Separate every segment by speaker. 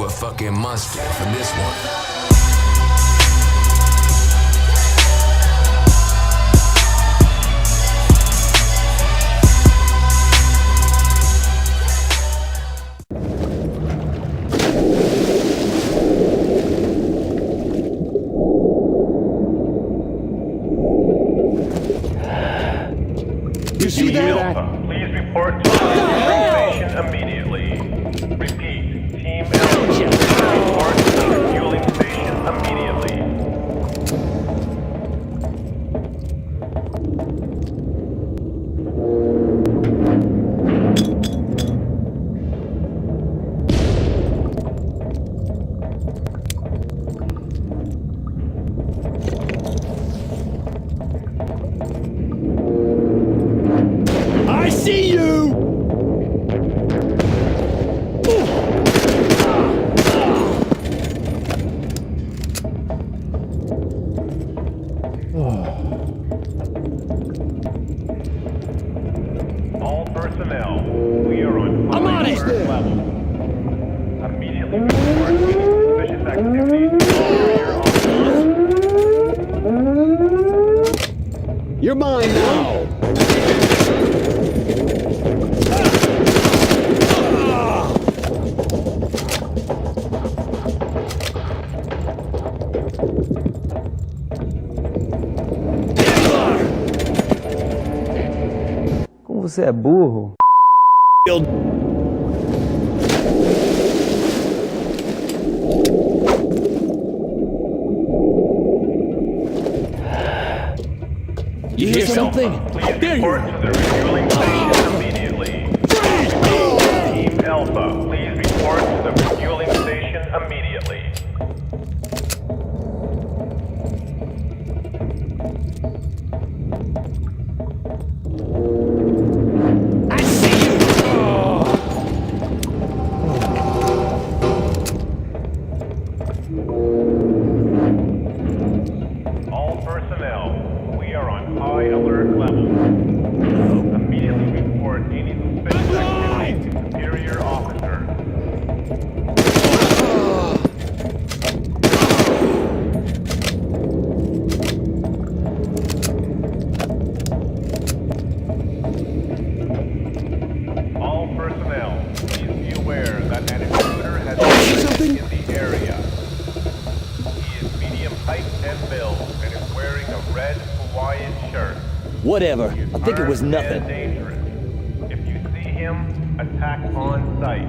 Speaker 1: A fucking monster for this one.
Speaker 2: You see that?
Speaker 3: Please report to the station immediately. Repeat, Team Alpha, report to the refueling station immediately.
Speaker 2: I see you!
Speaker 3: All personnel, we are on
Speaker 2: I'm on it!
Speaker 3: alert level. Immediately report any suspicious activity to your officer.
Speaker 2: You're mine now!
Speaker 4: Como você é burro.
Speaker 2: You hear something?
Speaker 3: Please
Speaker 2: There you
Speaker 3: report
Speaker 2: are.
Speaker 3: to the refueling station immediately. Team Alpha, please report to the refueling station immediately.
Speaker 2: I see you!
Speaker 3: All personnel, we are on high alert level. Immediately report any suspicious activity to superior officer. All personnel, please be aware that an intruder has been in the area. He is medium height and build and is wearing a red Hawaiian shirt.
Speaker 5: Whatever. I think it was
Speaker 3: Armed
Speaker 5: nothing.
Speaker 3: and dangerous. If you see him, attack on sight.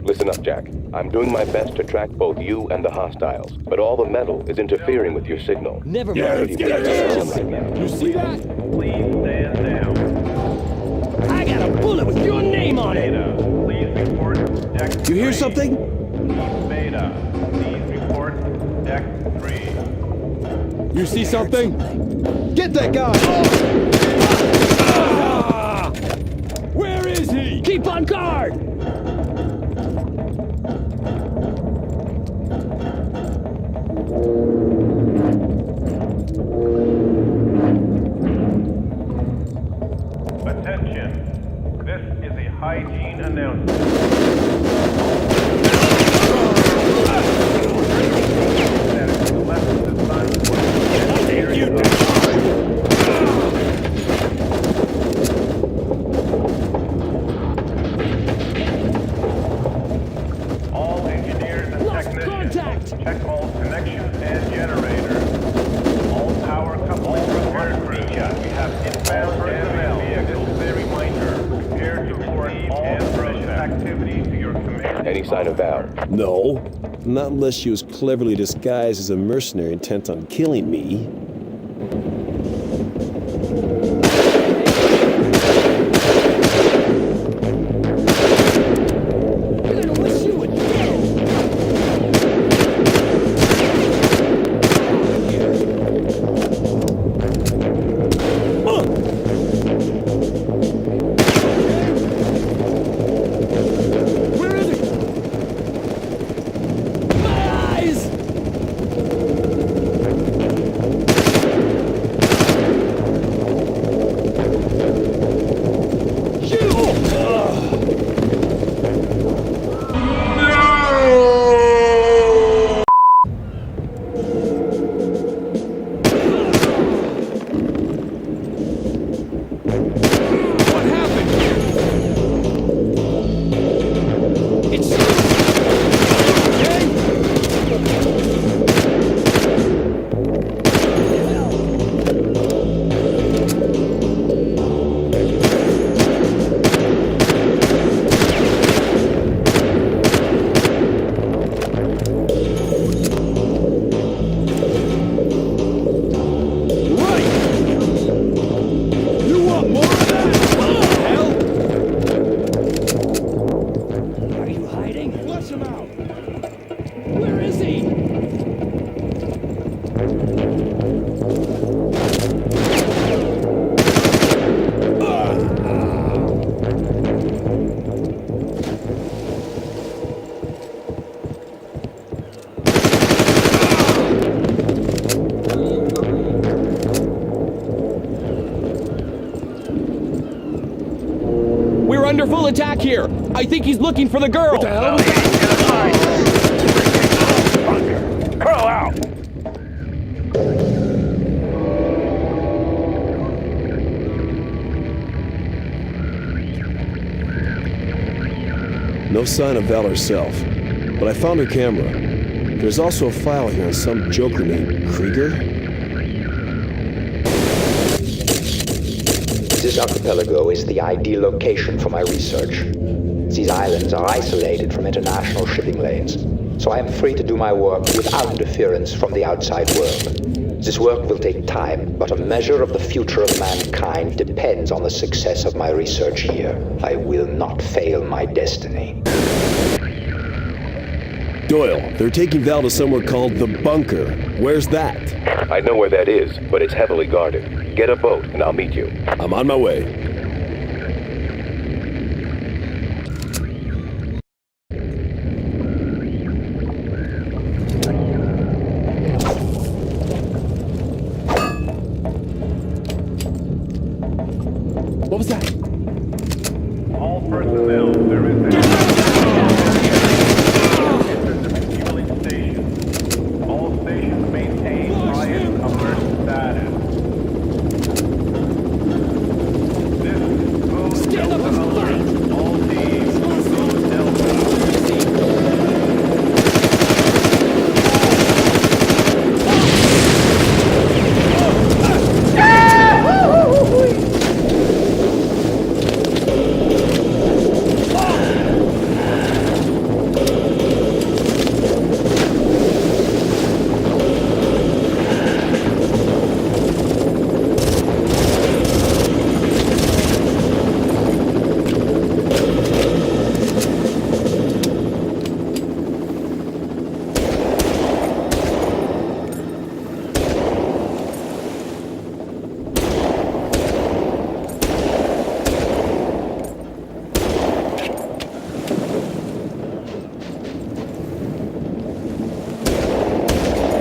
Speaker 6: Listen up, Jack. I'm doing my best to track both you and the hostiles, but all the metal is interfering with your signal.
Speaker 5: Never
Speaker 2: Yeah,
Speaker 5: mind.
Speaker 2: let's get out of
Speaker 6: Right
Speaker 2: here!
Speaker 6: now.
Speaker 2: You see that?
Speaker 3: Please stand down.
Speaker 5: I got a bullet with your name on it.
Speaker 3: Beta, please report deck 3.
Speaker 2: You hear something?
Speaker 3: Beta, please report deck 3.
Speaker 2: You see something? Get that guy! Where is he?
Speaker 5: Keep on guard!
Speaker 3: Attention, this is a hygiene announcement. That is left the sun all engineers and
Speaker 5: Lost
Speaker 3: technicians,
Speaker 5: contact!
Speaker 3: check all connections and generators. All power couplings repaired crew. We have inbound personnel. This is a reminder. Prepare to report all suspicious activity to your command.
Speaker 6: Any sign of Val?
Speaker 7: No, not unless she was cleverly disguised as a mercenary intent on killing me.
Speaker 5: You're gonna wish you were dead!
Speaker 2: Where is he?
Speaker 5: My eyes!
Speaker 2: attack here. I think he's looking for the girl. What the hell was that?
Speaker 3: Curl out!
Speaker 7: No sign of Val herself, but I found her camera. There's also a file here on some joker named Krieger.
Speaker 8: This archipelago is the ideal location for my research. These islands are isolated from international shipping lanes, so I am free to do my work without interference from the outside world. This work will take time, but a measure of the future of mankind depends on the success of my research here. I will not fail my destiny.
Speaker 7: Doyle, they're taking Val to somewhere called the Bunker. Where's that?
Speaker 6: I know where that is, but it's heavily guarded. Get a boat and I'll meet you.
Speaker 7: I'm on my way.
Speaker 2: What was that?
Speaker 3: All personnel, there is a... Enter the refueling station. All stations maintain quiet alert status. This is Code
Speaker 5: Stand up and
Speaker 3: Delta
Speaker 5: fight!
Speaker 3: alert. All teams, Code Delta.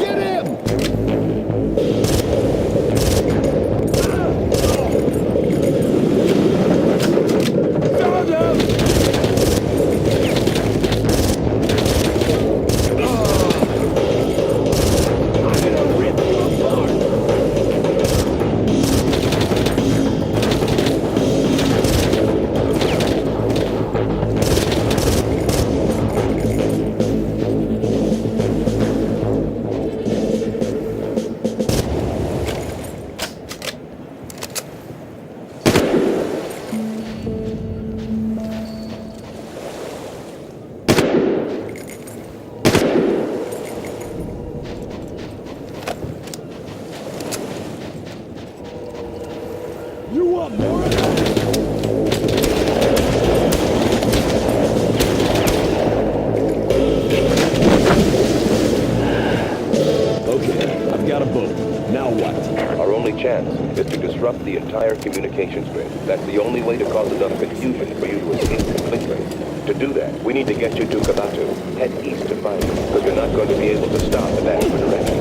Speaker 2: Get him! Found him! I'm gonna rip you apart! You want more of that?
Speaker 7: Okay, I've got a boat. Now what?
Speaker 6: Our only chance is to disrupt the entire communications grid. That's the only way to cause enough confusion for you to escape completely. To do that, we need to get you to Kabatu. Head east to find him, because you're not going to be able to stop in that direction.